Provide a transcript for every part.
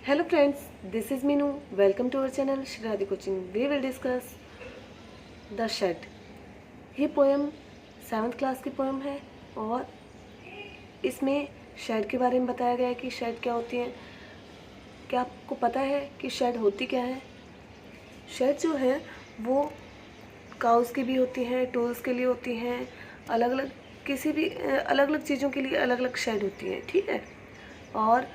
Hello friends, this is Minu. Welcome to our channel Shradhi Coaching. We will discuss The Shed. ये poem 7th class की poem है और इसमें shade के बारे में बताया गया है कि शेड क्या होती है। क्या आपको पता है कि शेड होती क्या है? शेड जो है वो काउस की भी होती हैं, टूल्स के लिए होती हैं, अलग अलग किसी भी अलग अलग चीज़ों के लिए अलग अलग शेड होती हैं, ठीक है। और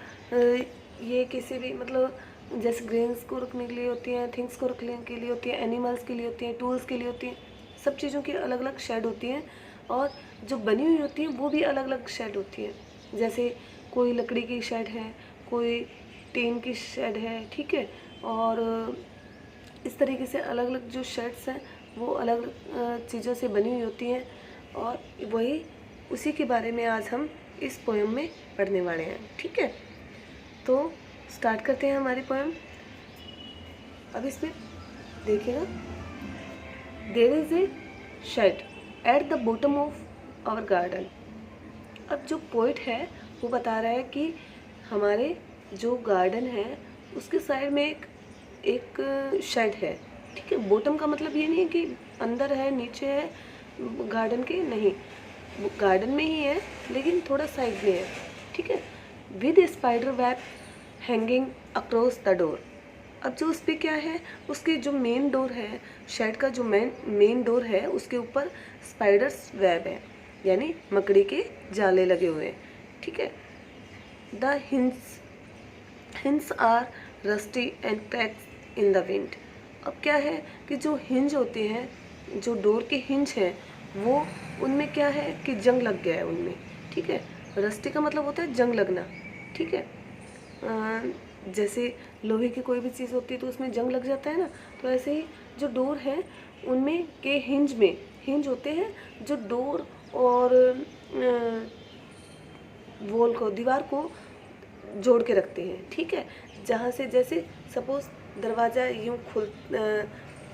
ये किसी भी मतलब जैसे ग्रेन्स को रखने के लिए होती हैं, थिंग्स को रखने के लिए होती है, एनिमल्स के लिए होती हैं, टूल्स के लिए होती हैं, सब चीज़ों की अलग अलग शेड होती हैं। और जो बनी हुई होती हैं वो भी अलग अलग शेड होती हैं। जैसे कोई लकड़ी की शेड है, कोई टीन की शेड है, ठीक है। और इस तरीके से अलग अलग जो शेड्स हैं वो अलग अलग चीज़ों से बनी हुई होती हैं और वही उसी के बारे में आज हम इस पोएम में पढ़ने वाले हैं, ठीक है। तो स्टार्ट करते हैं हमारी पोएम। अब इसमें देखिएगा, there is a shed at the bottom of our garden. अब जो पोइट है वो बता रहा है कि हमारे जो गार्डन है उसके साइड में एक शेड है, ठीक है। बॉटम का मतलब ये नहीं है कि अंदर है, नीचे है गार्डन के, नहीं, गार्डन में ही है लेकिन थोड़ा साइड में है, ठीक है। With A spider web hanging across the door. अब जो उस पर क्या है, उसकी जो मेन डोर है, शेड का जो मेन डोर है उसके ऊपर स्पाइडर्स वेब है, यानी मकड़ी के जाले लगे हुए हैं, ठीक है। The hinge are rusty and cracks in the wind. अब क्या है कि जो हिंज होते हैं, जो डोर के हिंज हैं, वो उनमें क्या है कि जंग लग गया है उनमें, ठीक है। रस्टी का मतलब होता है जंग लगना, ठीक है। जैसे लोहे की कोई भी चीज़ होती है तो उसमें जंग लग जाता है ना, तो ऐसे ही जो डोर है उनमें के हिंज होते हैं जो डोर और वॉल को, दीवार को जोड़ के रखते हैं, ठीक है। जहाँ से जैसे सपोज दरवाज़ा यूँ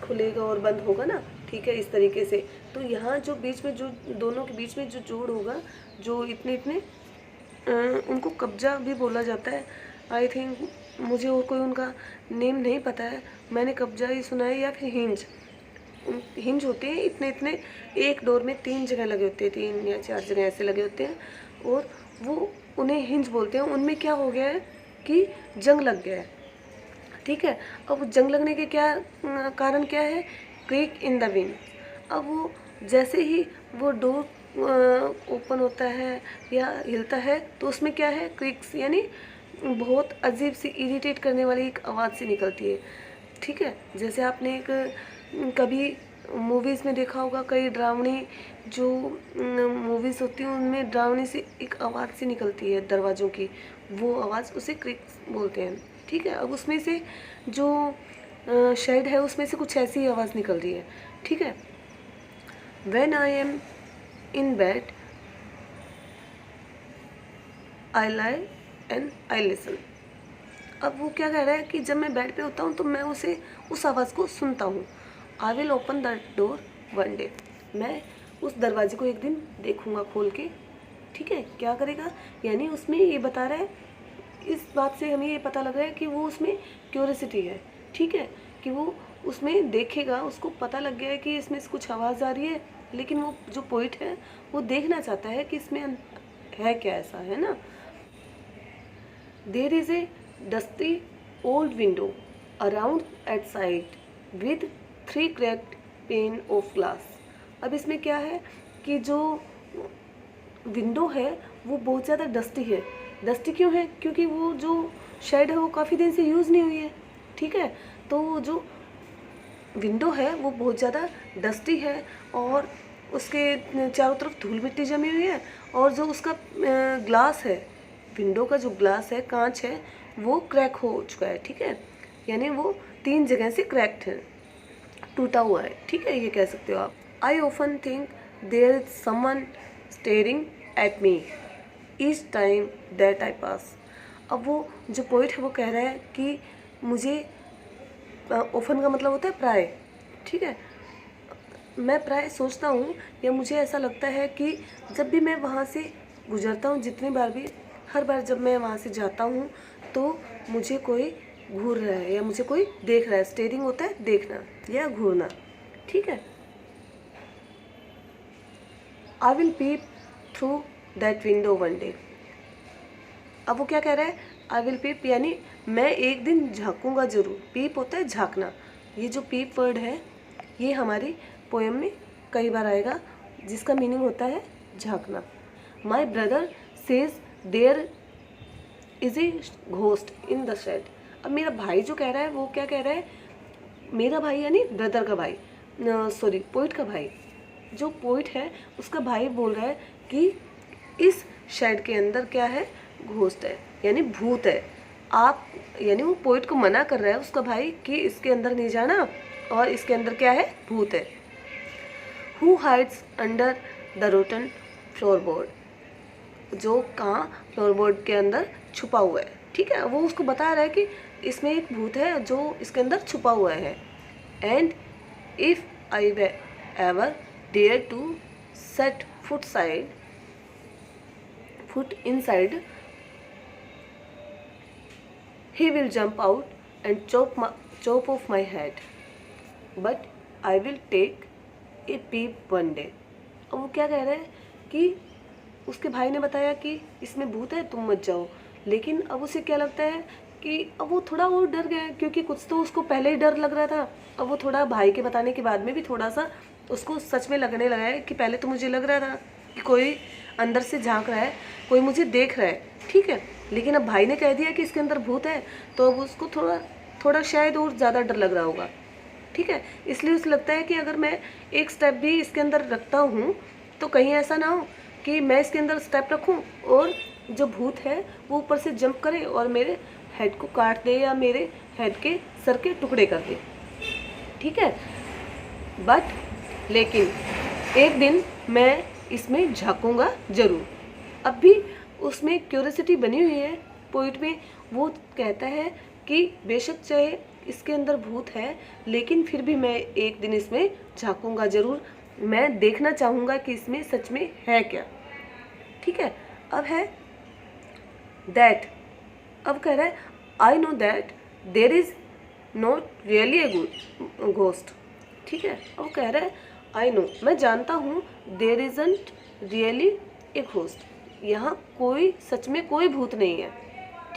खुलेगा और बंद होगा ना, ठीक है, इस तरीके से। तो यहाँ जो बीच में जो दोनों के बीच में जो जोड़ होगा, जो इतने इतने उनको कब्जा भी बोला जाता है, आई थिंक। मुझे और कोई उनका नेम नहीं पता है, मैंने कब्जा ही सुना है, या फिर हिंज होते हैं इतने इतने। एक डोर में 3 जगह लगे होते हैं, 3 या 4 जगह ऐसे लगे होते हैं और वो उन्हें हिंज बोलते हैं। उनमें क्या हो गया है कि जंग लग गया है, ठीक है। अब जंग लगने के क्या कारण क्या है, क्रीक इन द विंड। अब वो जैसे ही वो डोर ओपन होता है या हिलता है तो उसमें क्या है, क्रिक्स, यानी बहुत अजीब सी इरिटेट करने वाली एक आवाज़ सी निकलती है, ठीक है। जैसे आपने एक कभी मूवीज़ में देखा होगा, कई डरावनी जो मूवीज़ होती हैं उनमें डरावनी सी एक आवाज़ सी निकलती है दरवाज़ों की, वो आवाज़ उसे क्रिक्स बोलते हैं, ठीक है। अब उसमें से जो शेड है उसमें से कुछ ऐसी आवाज़ निकल रही है, ठीक है। When I am in bed, I lie and I listen. अब वो क्या कह रहा है कि जब मैं बेड पे होता हूँ तो मैं उस आवाज़ को सुनता हूँ। I will open the door one day. मैं उस दरवाजे को एक दिन देखूँगा खोल के, ठीक है। क्या करेगा, यानी उसमें ये बता रहा है, इस बात से हमें ये पता लग रहा है कि वो उसमें क्यूरियोसिटी है, ठीक है, कि वो उसमें देखेगा, उसको पता लग गया है कि इसमें से कुछ आवाज़ आ रही है, लेकिन वो जो पोइट है वो देखना चाहता है कि इसमें है क्या ऐसा, है ना। There is a dusty old window around at side with 3 cracked pane of glass. अब इसमें क्या है कि जो विंडो है वो बहुत ज़्यादा डस्टी है। डस्टी क्यों है, क्योंकि वो जो शेड है वो काफ़ी दिन से यूज़ नहीं हुई है, ठीक है। तो जो विंडो है वो बहुत ज़्यादा डस्टी है और उसके चारों तरफ धूल मिट्टी जमी हुई है, और जो उसका ग्लास है, विंडो का जो ग्लास है, कांच है, वो क्रैक हो चुका है, ठीक है। यानी वो 3 जगह से क्रैक्ड है, टूटा हुआ है, ठीक है, ये कह सकते हो आप। I often think there is someone staring at me each time that I pass. अब वो जो पोइट है वो कह रहा है कि मुझे, ऑफन का मतलब होता है प्राय, ठीक है, मैं प्राय सोचता हूँ या मुझे ऐसा लगता है कि जब भी मैं वहाँ से गुजरता हूँ, जितनी बार भी, हर बार जब मैं वहाँ से जाता हूँ तो मुझे कोई घूर रहा है या मुझे कोई देख रहा है। स्टेरिंग होता है देखना या घूरना, ठीक है। I will pep through that window one day. अब वो क्या कह रहा है, आई विल पीप यानी मैं एक दिन झांकूंगा जरूर। पीप होता है झांकना। ये जो पीप वर्ड है ये हमारी पोएम में कई बार आएगा, जिसका मीनिंग होता है झांकना। My brother says there is a ghost in the shed. अब मेरा भाई जो कह रहा है वो क्या कह रहा है, मेरा भाई यानी ब्रदर का भाई, सॉरी पोइट का भाई, जो पोइट है उसका भाई बोल रहा है कि इस शेड के अंदर क्या है, घोस्ट है यानी भूत है। आप यानी वो पोइट को मना कर रहा है उसका भाई कि इसके अंदर नहीं जाना और इसके अंदर क्या है, भूत है। Who hides under the rotten floorboard. जो कहाँ फ्लोरबोर्ड के अंदर छुपा हुआ है, ठीक है। वो उसको बता रहा है कि इसमें एक भूत है जो इसके अंदर छुपा हुआ है। And if I ever dare to set foot inside he will jump out and chop off my head, but I will take a peep one day। अब वो क्या कह रहा है कि उसके भाई ने बताया कि इसमें भूत है तुम मत जाओ, लेकिन अब उसे क्या लगता है कि अब वो थोड़ा और डर गया है, क्योंकि कुछ तो उसको पहले ही डर लग रहा था। अब वो थोड़ा भाई के बताने के बाद में भी थोड़ा सा उसको सच में लगने लगा है कि पहले तो मुझे लग रहा था कि कोई अंदर से झांक रहा है, कोई मुझे देख रहा है, ठीक है। लेकिन अब भाई ने कह दिया कि इसके अंदर भूत है, तो अब उसको थोड़ा शायद और ज़्यादा डर लग रहा होगा, ठीक है। इसलिए उसे लगता है कि अगर मैं एक स्टेप भी इसके अंदर रखता हूँ तो कहीं ऐसा ना हो कि मैं इसके अंदर स्टेप रखूँ और जो भूत है वो ऊपर से जंप करे और मेरे हेड को काट दे या मेरे हेड के सर के टुकड़े कर दे, ठीक है। बट लेकिन एक दिन मैं इसमें झांकूंगा ज़रूर। अब भी उसमें क्यूरियोसिटी बनी हुई है पोइट में। वो कहता है कि बेशक चाहे इसके अंदर भूत है, लेकिन फिर भी मैं एक दिन इसमें झांकूंगा ज़रूर। मैं देखना चाहूँगा कि इसमें सच में है क्या, ठीक है। अब है दैट। अब कह रहा है I know that there is not really a ghost, ठीक है। अब कह रहा है आई नो, मैं जानता हूँ, देर इज़ंट रियली ए घोस्ट, यहाँ कोई सच में कोई भूत नहीं है,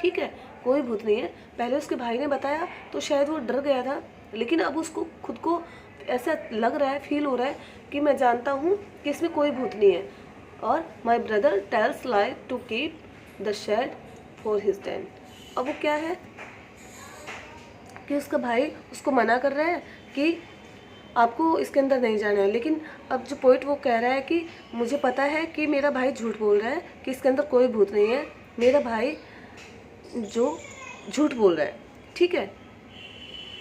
ठीक है, कोई भूत नहीं है। पहले उसके भाई ने बताया तो शायद वो डर गया था, लेकिन अब उसको खुद को ऐसा लग रहा है, फील हो रहा है कि मैं जानता हूँ कि इसमें कोई भूत नहीं है। और my brother tells lie to keep the shed for his tent. अब वो क्या है कि उसका भाई उसको मना कर रहा है कि आपको इसके अंदर नहीं जाना है, लेकिन अब जो पोइट वो कह रहा है कि मुझे पता है कि मेरा भाई झूठ बोल रहा है कि इसके अंदर कोई भूत नहीं है। मेरा भाई जो झूठ बोल रहा है, ठीक है,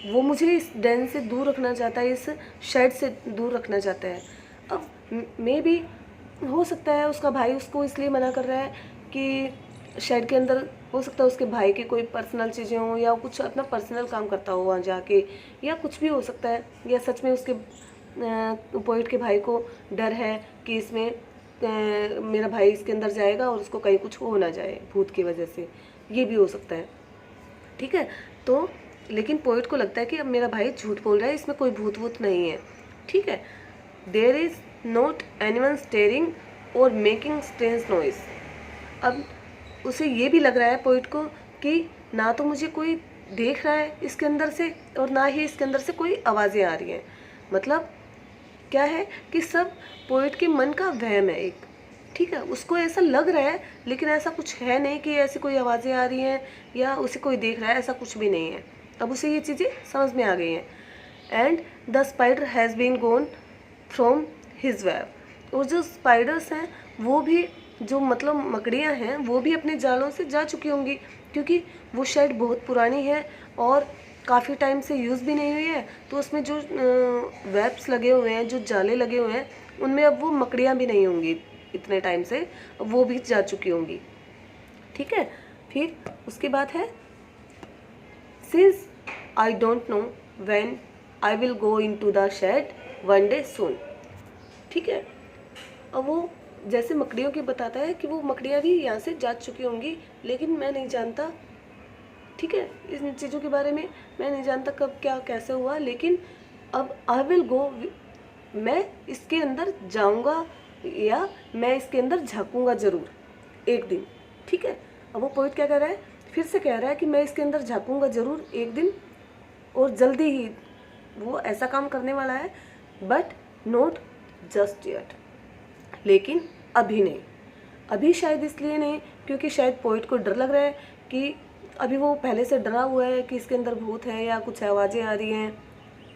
वो मुझे इस डेन से दूर रखना चाहता है, इस शेड से दूर रखना चाहता है। अब मे भी हो सकता है उसका भाई उसको इसलिए मना कर रहा है कि शेड के अंदर हो सकता है उसके भाई की कोई पर्सनल चीज़ें हों या कुछ अपना पर्सनल काम करता हो वहाँ जाके, या कुछ भी हो सकता है, या सच में उसके पोइट के भाई को डर है कि इसमें मेरा भाई इसके अंदर जाएगा और उसको कहीं कुछ हो ना जाए भूत की वजह से, ये भी हो सकता है, ठीक है। तो लेकिन पोइट को लगता है कि अब मेरा भाई झूठ बोल रहा है, इसमें कोई भूत वूत नहीं है, ठीक है। There is not anyone staring और मेकिंग स्ट्रेंज नॉइस। अब उसे ये भी लग रहा है पोइट को कि ना तो मुझे कोई देख रहा है इसके अंदर से और ना ही इसके अंदर से कोई आवाज़ें आ रही हैं। मतलब क्या है कि सब पोइट के मन का वहम है एक, ठीक है। उसको ऐसा लग रहा है लेकिन ऐसा कुछ है नहीं कि ऐसी कोई आवाज़ें आ रही हैं या उसे कोई देख रहा है, ऐसा कुछ भी नहीं है। अब उसे ये चीज़ें समझ में आ गई हैं। And the spider has been gone from his web. और जो स्पाइडर्स हैं वो भी, जो मतलब मकड़ियाँ हैं, वो भी अपने जालों से जा चुकी होंगी, क्योंकि वो शेड बहुत पुरानी है और काफ़ी टाइम से यूज़ भी नहीं हुई है। तो उसमें जो वेब्स लगे हुए हैं, जो जाले लगे हुए हैं, उनमें अब वो मकड़ियाँ भी नहीं होंगी इतने टाइम से, वो भी जा चुकी होंगी, ठीक है। फिर उसके बाद है since I don't know when I will go into the shed one day soon, ठीक है। अब वो जैसे मकड़ियों की बताता है कि वो मकड़ियाँ भी यहाँ से जा चुकी होंगी, लेकिन मैं नहीं जानता ठीक है। इन चीज़ों के बारे में मैं नहीं जानता कब क्या कैसे हुआ, लेकिन अब आई विल गो, मैं इसके अंदर जाऊंगा या मैं इसके अंदर झांकूंगा ज़रूर एक दिन, ठीक है। अब वो पोइट क्या कह रहा है, फिर से कह रहा है कि मैं इसके अंदर झांकूंगा ज़रूर एक दिन, और जल्दी ही वो ऐसा काम करने वाला है, बट नॉट जस्ट येट, लेकिन अभी नहीं। अभी शायद इसलिए नहीं क्योंकि शायद पोइट को डर लग रहा है कि अभी वो पहले से डरा हुआ है कि इसके अंदर भूत है या कुछ आवाज़ें आ रही हैं,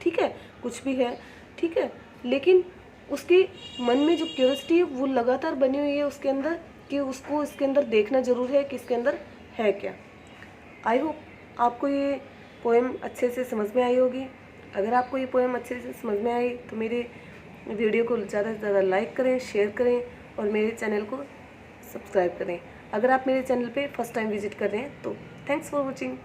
ठीक है, कुछ भी है, ठीक है। लेकिन उसके मन में जो क्यूरियोसिटी है वो लगातार बनी हुई है उसके अंदर, कि उसको इसके अंदर देखना ज़रूर है कि इसके अंदर है क्या। आई होप आपको ये पोएम अच्छे से समझ में आई होगी। अगर आपको ये पोएम अच्छे से समझ में आई तो मेरे वीडियो को ज़्यादा से ज़्यादा लाइक करें, शेयर करें और मेरे चैनल को सब्सक्राइब करें। अगर आप मेरे चैनल पे फर्स्ट टाइम विजिट कर रहे हैं तो थैंक्स फॉर वॉचिंग।